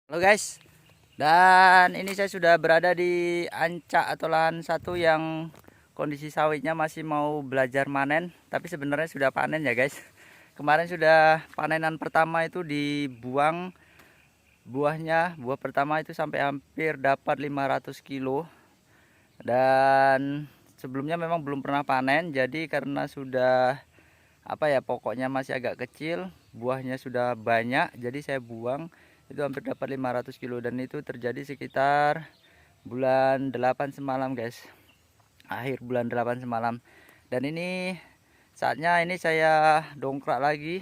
Halo guys, dan ini saya sudah berada di ancak atau lahan satu yang kondisi sawitnya masih mau belajar manen, tapi sebenarnya sudah panen ya guys. Kemarin sudah panenan pertama itu dibuang buahnya, buah pertama itu sampai hampir dapat 500 kilo. Dan sebelumnya memang belum pernah panen, jadi karena sudah pokoknya masih agak kecil, buahnya sudah banyak, jadi saya buang. Itu hampir dapat 500 kilo dan itu terjadi sekitar bulan 8 semalam guys, akhir bulan 8 semalam. Dan ini saatnya ini saya dongkrak lagi.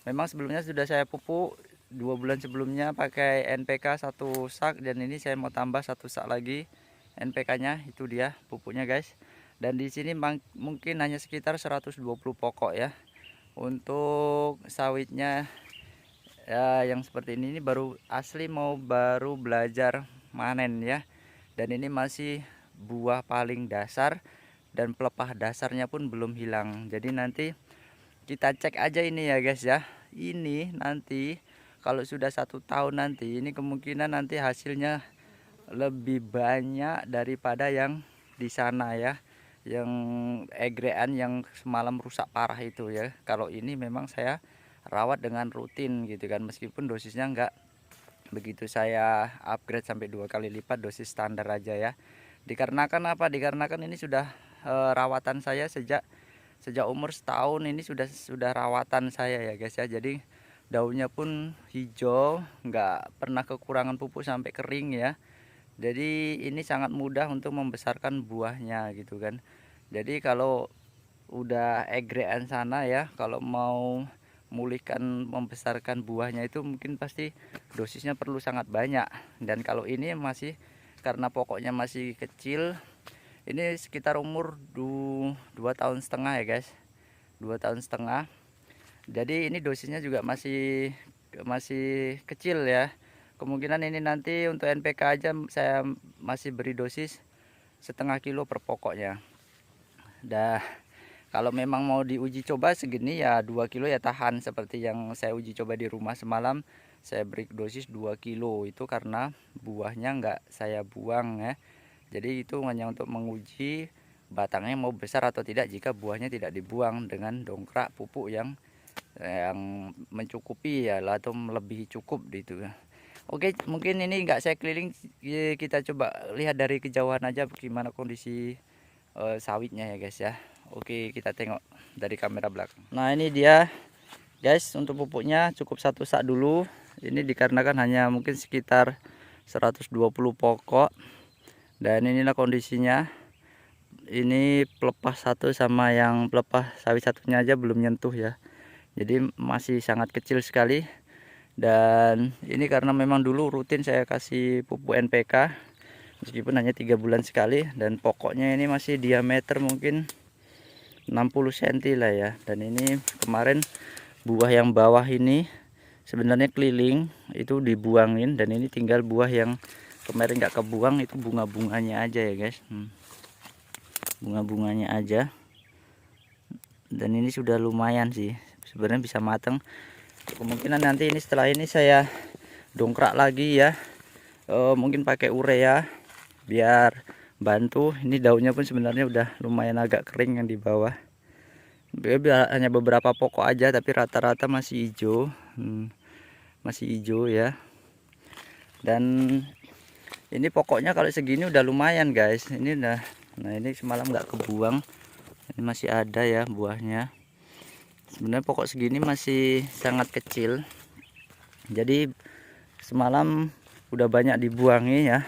Memang sebelumnya sudah saya pupuk 2 bulan sebelumnya pakai NPK 1 sak, dan ini saya mau tambah 1 sak lagi NPK nya. Itu dia pupuknya guys. Dan di sini mungkin hanya sekitar 120 pokok ya. Untuk sawitnya ya yang seperti ini baru asli baru belajar manen ya. Dan ini masih buah paling dasar dan pelepah dasarnya pun belum hilang. Jadi nanti kita cek aja ini ya guys ya. Ini nanti kalau sudah 1 tahun nanti, ini kemungkinan nanti hasilnya lebih banyak daripada yang di sana ya, yang egrean yang semalam rusak parah itu ya. Kalau ini memang saya rawat dengan rutin gitu kan, meskipun dosisnya enggak begitu saya upgrade sampai 2 kali lipat dosis standar aja ya. Dikarenakan apa? Dikarenakan ini sudah rawatan saya sejak umur setahun. Ini sudah rawatan saya ya guys ya. Jadi daunnya pun hijau, nggak pernah kekurangan pupuk sampai kering ya. Jadi ini sangat mudah untuk membesarkan buahnya gitu kan. Jadi kalau udah egrean sana ya, kalau mau memulihkan membesarkan buahnya itu mungkin pasti dosisnya perlu sangat banyak. Dan kalau ini masih, karena pokoknya masih kecil, ini sekitar umur 2 tahun setengah ya guys, 2 tahun setengah. Jadi ini dosisnya juga masih kecil ya. Kemungkinan ini nanti untuk NPK aja saya masih beri dosis 0,5 kilo per pokoknya. Dah, kalau memang mau diuji coba segini ya 2 kilo ya tahan, seperti yang saya uji coba di rumah semalam. Saya beri dosis 2 kilo itu karena buahnya nggak saya buang ya. Jadi itu hanya untuk menguji batangnya mau besar atau tidak jika buahnya tidak dibuang dengan dongkrak pupuk yang mencukupi ya, atau melebihi cukup gitu. Oke, mungkin ini nggak saya keliling, kita coba lihat dari kejauhan aja bagaimana kondisi sawitnya ya guys ya. Oke, kita tengok dari kamera belakang. Nah ini dia guys, untuk pupuknya cukup 1 sak dulu. Ini dikarenakan hanya mungkin sekitar 120 pokok. Dan inilah kondisinya. Ini pelepah satu sama yang pelepah sawit satunya aja belum nyentuh ya. Jadi masih sangat kecil sekali. Dan ini karena memang dulu rutin saya kasih pupuk NPK, meskipun hanya 3 bulan sekali. Dan pokoknya ini masih diameter mungkin 60 cm lah ya. Dan ini kemarin buah yang bawah ini sebenarnya keliling itu dibuangin, dan ini tinggal buah yang kemarin nggak kebuang, itu bunga-bunganya aja ya guys. Bunga-bunganya aja. Dan ini sudah lumayan sih, sebenarnya bisa matang. Kemungkinan nanti ini setelah ini saya dongkrak lagi ya, mungkin pakai urea biar bantu. Ini daunnya pun sebenarnya udah lumayan agak kering yang di bawah. Hanya beberapa pokok aja tapi rata-rata masih hijau. Masih hijau ya. Dan ini pokoknya kalau segini udah lumayan guys. Ini udah, nah ini semalam nggak kebuang, ini masih ada ya buahnya. Sebenarnya pokok segini masih sangat kecil, jadi semalam udah banyak dibuangi ya.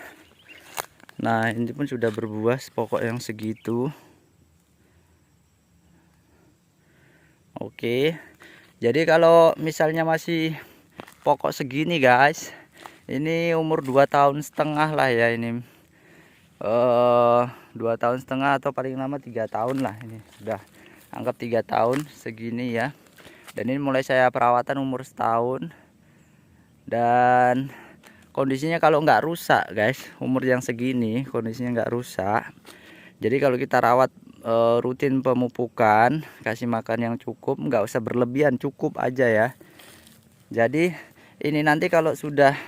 Nah ini pun sudah berbuah pokok yang segitu. Oke, jadi kalau misalnya masih pokok segini guys, ini umur 2 tahun setengah lah ya. Ini 2 tahun setengah atau paling lama 3 tahun lah. Ini sudah anggap 3 tahun segini ya. Dan ini mulai saya perawatan umur setahun. Dan kondisinya kalau nggak rusak guys, umur yang segini kondisinya nggak rusak. Jadi kalau kita rawat rutin pemupukan, kasih makan yang cukup, nggak usah berlebihan, cukup aja ya. Jadi ini nanti kalau sudah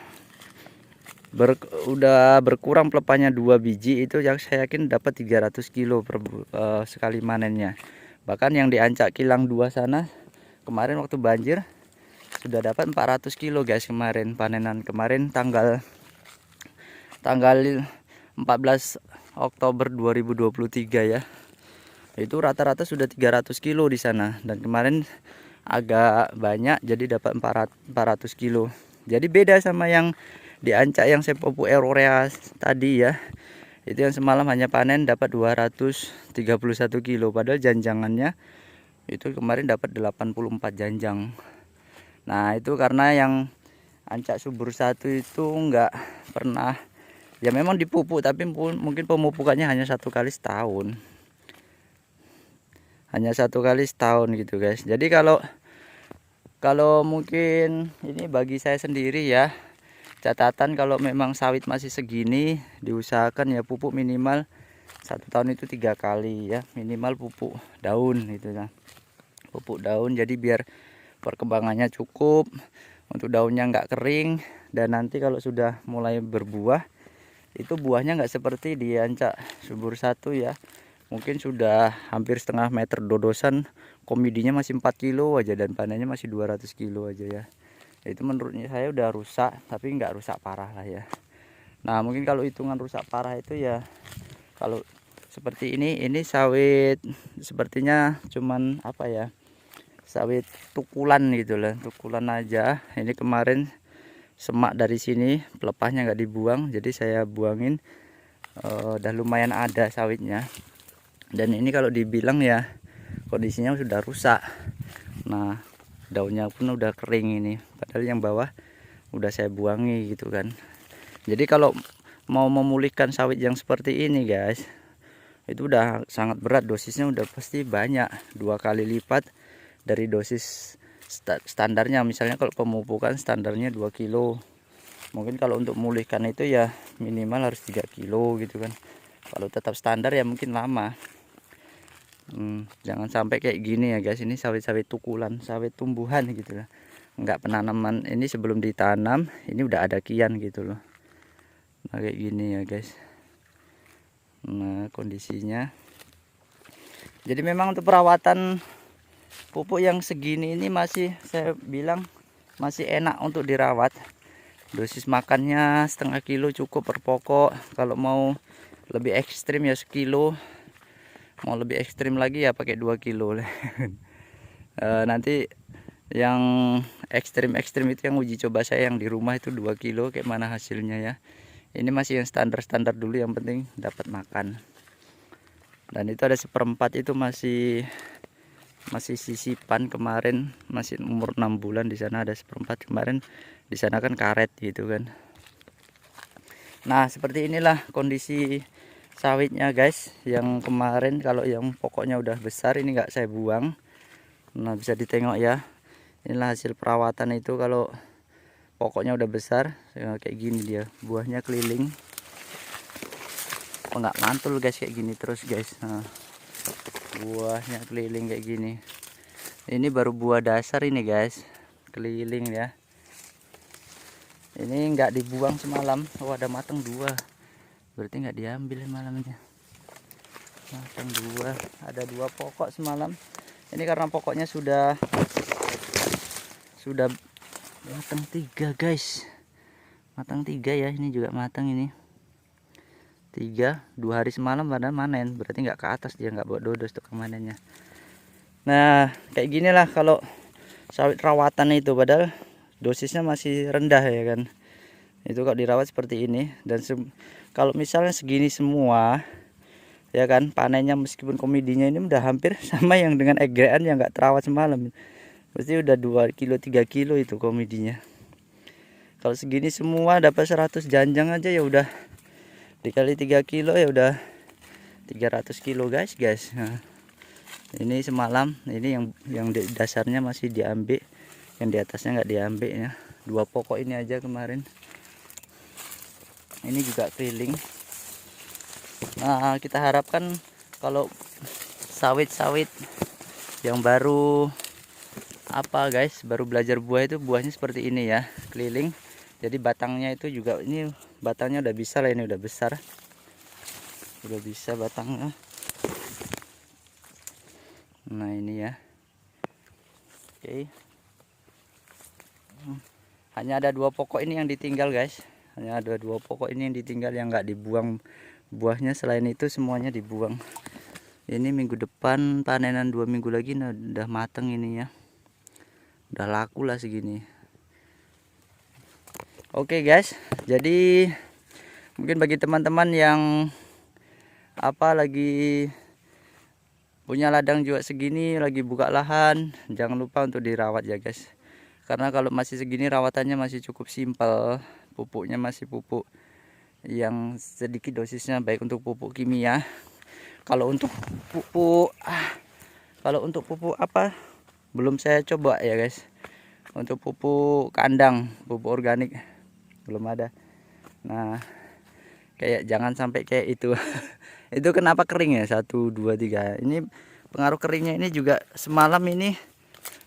udah berkurang pelepahnya 2 biji, itu yang saya yakin dapat 300 kilo sekali manennya. Bahkan yang di Ancak Kilang 2 sana kemarin waktu banjir sudah dapat 400 kilo guys kemarin panenan. Kemarin tanggal 14 Oktober 2023 ya. Itu rata-rata sudah 300 kilo di sana, dan kemarin agak banyak jadi dapat 400 kilo. Jadi beda sama yang di Ancak yang Sepopu Aurora tadi ya. Itu yang semalam hanya panen dapat 231 kilo, padahal janjangannya itu kemarin dapat 84 janjang. Nah itu karena yang Ancak Subur 1 itu enggak pernah, ya memang dipupuk, tapi mungkin pemupukannya hanya 1 kali setahun. Hanya 1 kali setahun gitu guys. Jadi kalau mungkin ini bagi saya sendiri ya, catatan kalau memang sawit masih segini, diusahakan ya pupuk minimal 1 tahun itu 3 kali ya, minimal pupuk daun gitu ya. Pupuk daun jadi biar perkembangannya cukup, untuk daunnya nggak kering, dan nanti kalau sudah mulai berbuah itu buahnya nggak seperti di Ancak Subur 1 ya. Mungkin sudah hampir setengah meter dodosan, komidinya masih 4 kilo aja dan panennya masih 200 kilo aja ya. Itu menurutnya saya udah rusak, tapi nggak rusak parah lah ya. Nah mungkin kalau hitungan rusak parah itu ya, kalau seperti ini sawit sepertinya cuman apa ya, sawit tukulan gitu lah, tukulan aja. Ini kemarin semak dari sini pelepahnya nggak dibuang, jadi saya buangin. Udah lumayan ada sawitnya, dan ini kalau dibilang ya kondisinya sudah rusak. Nah daunnya pun udah kering ini, padahal yang bawah udah saya buangi gitu kan. Jadi kalau mau memulihkan sawit yang seperti ini guys, itu udah sangat berat, dosisnya udah pasti banyak, 2 kali lipat dari dosis standarnya. Misalnya kalau pemupukan standarnya 2 kilo, mungkin kalau untuk memulihkan itu ya minimal harus 3 kilo gitu kan. Kalau tetap standar ya mungkin lama. Jangan sampai kayak gini ya guys. Ini sawit-sawit tukulan, sawit tumbuhan gitu lah, nggak penanaman. Ini sebelum ditanam ini udah ada kian gitu loh. Nah kayak gini ya guys. Nah kondisinya, jadi memang untuk perawatan pupuk yang segini ini masih, saya bilang masih enak untuk dirawat. Dosis makannya setengah kilo cukup per pokok. Kalau mau lebih ekstrim ya sekilo, mau lebih ekstrim lagi ya pakai 2 kilo. Nanti yang ekstrim itu yang uji coba saya yang di rumah itu 2 kilo kayak mana hasilnya ya. Ini masih yang standar dulu, yang penting dapat makan. Dan itu ada 1/4 itu masih sisipan kemarin, masih umur 6 bulan. Di sana ada 1/4 kemarin, di sana kan karet gitu kan. Nah seperti inilah kondisi sawitnya guys yang kemarin. Kalau yang pokoknya udah besar ini nggak saya buang. Nah bisa ditengok ya, inilah hasil perawatan itu. Kalau pokoknya udah besar ya, kayak gini dia, buahnya keliling. Oh, nggak mantul guys, kayak gini terus guys. Nah, buahnya keliling kayak gini. Ini baru buah dasar ini guys, keliling ya. Ini nggak dibuang semalam. Oh ada matang 2, berarti nggak diambil malamnya. Matang 2, ada 2 pokok semalam. Ini karena pokoknya sudah matang 3 guys, matang 3 ya. Ini juga matang, ini 3, 2 hari semalam pada manen, berarti nggak ke atas, dia nggak buat dodos tuh kemanennya. Nah kayak gini lah kalau sawit rawatan itu, padahal dosisnya masih rendah ya kan. Itu kalau dirawat seperti ini, dan kalau misalnya segini semua ya kan, panennya meskipun komidinya ini udah hampir sama yang dengan egrean yang nggak terawat semalam. Pasti udah 2 kilo 3 kilo itu komidinya. Kalau segini semua dapat 100 janjang aja ya udah, dikali 3 kilo ya udah 300 kilo guys. Nah, ini semalam ini yang di dasarnya masih diambil, yang di atasnya nggak diambil ya. 2 pokok ini aja kemarin. Ini juga keliling. Nah kita harapkan kalau sawit-sawit yang baru apa guys, baru belajar buah itu buahnya seperti ini ya, keliling. Jadi batangnya itu juga, ini batangnya udah bisa lah, ini udah besar, udah bisa batangnya. Nah ini ya, oke. Hanya ada 2 pokok ini yang ditinggal guys, hanya ada 2 pokok ini yang ditinggal, yang nggak dibuang buahnya. Selain itu semuanya dibuang. Ini minggu depan panenan, 2 minggu lagi. Nah, udah mateng ini ya, udah laku lah segini. Oke guys, jadi mungkin bagi teman-teman yang lagi punya ladang juga segini, lagi buka lahan, jangan lupa untuk dirawat ya guys. Karena kalau masih segini rawatannya masih cukup simpel, pupuknya masih pupuk yang sedikit dosisnya, baik untuk pupuk kimia. Kalau untuk pupuk belum saya coba ya guys. Untuk pupuk kandang, pupuk organik belum ada. Nah, jangan sampai kayak itu. Itu kenapa kering ya, 1 2 3. Ini pengaruh keringnya ini juga. Semalam ini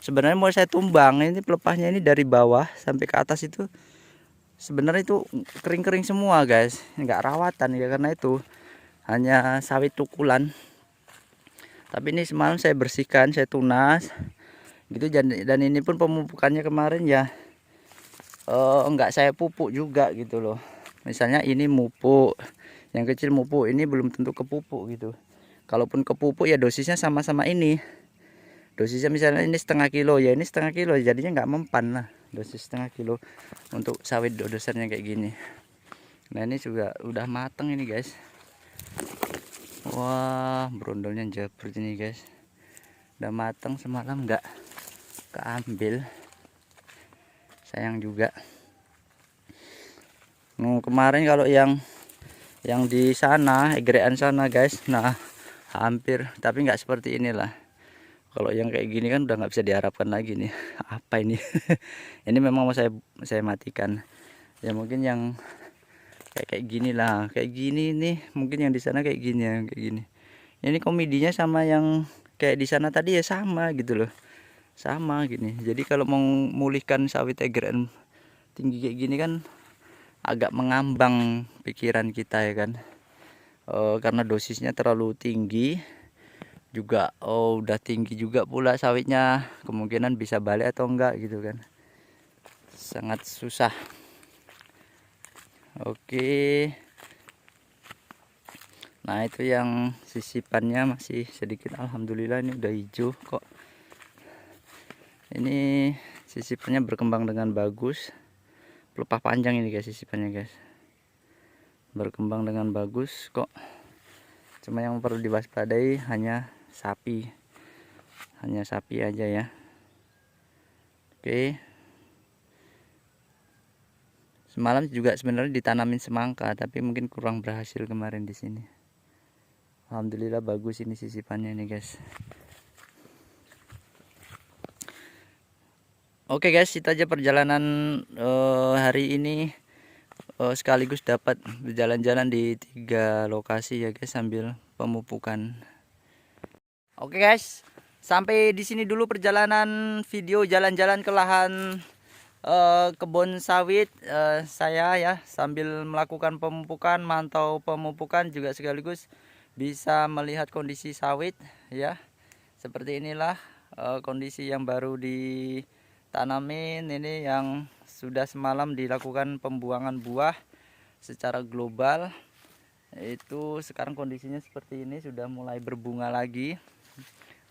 sebenarnya mau saya tumbang, ini pelepahnya ini dari bawah sampai ke atas itu sebenarnya itu kering-kering semua guys, nggak rawatan ya, karena itu hanya sawit tukulan. Tapi ini semalam saya bersihkan, saya tunas gitu. Dan ini pun pemupukannya kemarin ya nggak saya pupuk juga gitu loh. Misalnya ini mupuk, yang kecil mupuk, ini belum tentu kepupuk gitu. Kalaupun kepupuk ya dosisnya sama-sama ini. Dosisnya misalnya ini 1/2 kilo, ya ini 1/2 kilo, jadinya nggak mempan lah. Dosis 1/2 kilo untuk sawit dosarnya kayak gini. Nah ini juga udah mateng ini guys. Wah, brondolnya jebrut ini guys. Udah mateng, semalam nggak keambil, sayang juga. Kemarin kalau yang di sana, egrean sana guys, nah hampir, tapi nggak seperti inilah. Kalau yang kayak gini kan udah nggak bisa diharapkan lagi nih. Apa ini? Ini memang mau saya matikan. Ya mungkin yang kayak gini lah, kayak gini nih. Mungkin yang di sana kayak gini ya, kayak gini. Ini komedinya sama yang kayak di sana tadi ya, sama gitu loh. Sama gini. Jadi kalau mau memulihkan sawit egrean tinggi kayak gini kan agak mengambang pikiran kita ya kan. Karena dosisnya terlalu tinggi. Juga udah tinggi juga pula sawitnya, kemungkinan bisa balik atau enggak gitu kan, sangat susah. Oke, nah itu yang sisipannya masih sedikit, alhamdulillah ini udah hijau kok. Ini sisipannya berkembang dengan bagus, pelepah panjang ini guys, sisipannya guys berkembang dengan bagus kok. Cuma yang perlu diwaspadai hanya sapi aja ya. Oke, semalam juga sebenarnya ditanamin semangka, tapi mungkin kurang berhasil kemarin di sini. Alhamdulillah bagus ini sisipannya nih guys. Oke guys, itu aja perjalanan hari ini. Sekaligus dapat berjalan-jalan di 3 lokasi ya guys, sambil pemupukan. Oke guys, sampai di sini dulu perjalanan video jalan-jalan ke lahan kebun sawit saya ya, sambil melakukan pemupukan, mantau pemupukan, juga sekaligus bisa melihat kondisi sawit ya. Seperti inilah kondisi yang baru ditanamin, ini yang sudah semalam dilakukan pembuangan buah secara global. Itu sekarang kondisinya seperti ini, sudah mulai berbunga lagi.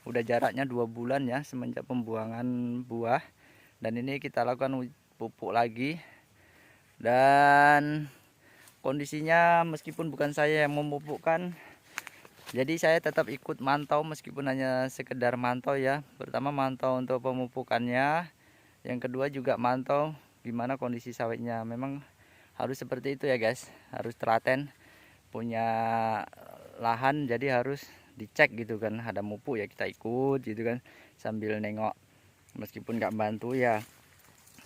Udah jaraknya 2 bulan ya semenjak pembuangan buah. Dan ini kita lakukan pupuk lagi. Dan kondisinya meskipun bukan saya yang memupukkan, jadi saya tetap ikut mantau meskipun hanya sekedar mantau ya. Pertama mantau untuk pemupukannya, yang kedua juga mantau gimana kondisi sawitnya. Memang harus seperti itu ya guys, harus telaten, punya lahan jadi harus dicek gitu kan, ada mupuk ya kita ikut gitu kan, sambil nengok, meskipun nggak bantu ya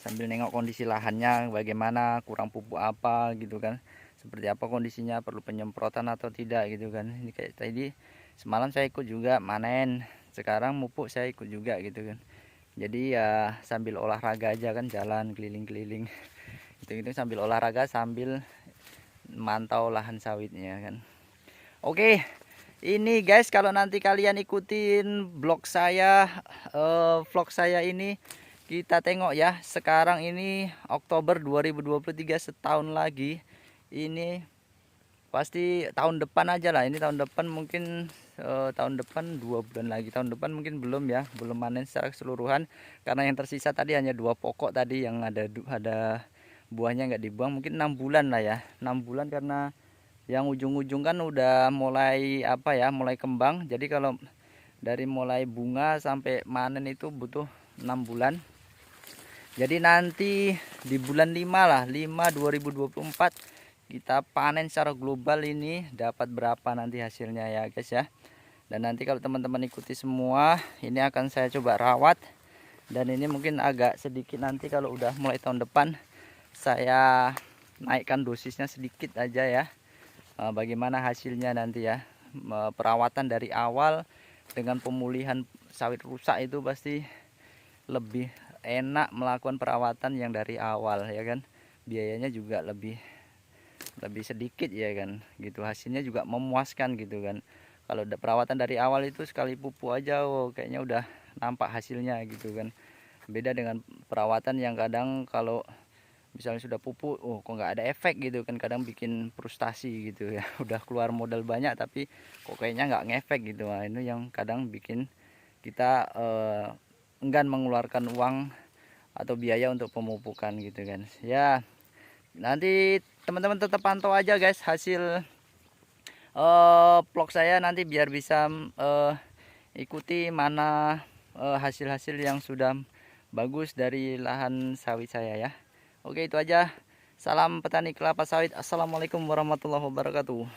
sambil nengok kondisi lahannya bagaimana, kurang pupuk apa gitu kan, seperti apa kondisinya, perlu penyemprotan atau tidak gitu kan. Ini kayak tadi semalam saya ikut juga manen, sekarang mupuk saya ikut juga gitu kan. Jadi ya sambil olahraga aja kan, jalan keliling-keliling. Itu hitung-hitung sambil olahraga sambil mantau lahan sawitnya kan. Oke, ini guys, kalau nanti kalian ikutin vlog saya ini, kita tengok ya. Sekarang ini Oktober 2023, setahun lagi. Ini pasti tahun depan aja lah. Ini tahun depan mungkin tahun depan 2 bulan lagi. Tahun depan mungkin belum ya, belum panen secara keseluruhan. Karena yang tersisa tadi hanya 2 pokok tadi yang ada buahnya nggak dibuang. Mungkin 6 bulan lah ya. 6 bulan karena yang ujung-ujung kan udah mulai apa ya, mulai kembang. Jadi kalau dari mulai bunga sampai manen itu butuh 6 bulan. Jadi nanti di bulan 5 lah, 5 2024 kita panen secara global. Ini dapat berapa nanti hasilnya ya guys ya. Dan nanti kalau teman-teman ikuti semua, ini akan saya coba rawat. Dan ini mungkin agak sedikit nanti kalau udah mulai tahun depan saya naikkan dosisnya sedikit aja ya. Bagaimana hasilnya nanti ya. Perawatan dari awal dengan pemulihan sawit rusak itu pasti lebih enak melakukan perawatan yang dari awal ya kan. Biayanya juga lebih sedikit ya kan gitu, hasilnya juga memuaskan gitu kan. Kalau perawatan dari awal itu sekali pupuk aja kayaknya udah nampak hasilnya gitu kan. Beda dengan perawatan yang kadang kalau misalnya sudah pupuk kok nggak ada efek gitu kan, kadang bikin frustasi gitu ya. Udah keluar modal banyak tapi kok kayaknya nggak ngefek gitu. Nah, ini yang kadang bikin kita enggan mengeluarkan uang atau biaya untuk pemupukan gitu kan ya. Nanti teman-teman tetap pantau aja guys hasil vlog saya nanti, biar bisa ikuti mana hasil-hasil yang sudah bagus dari lahan sawit saya ya. Oke, itu aja. Salam petani kelapa sawit. Assalamualaikum warahmatullahi wabarakatuh.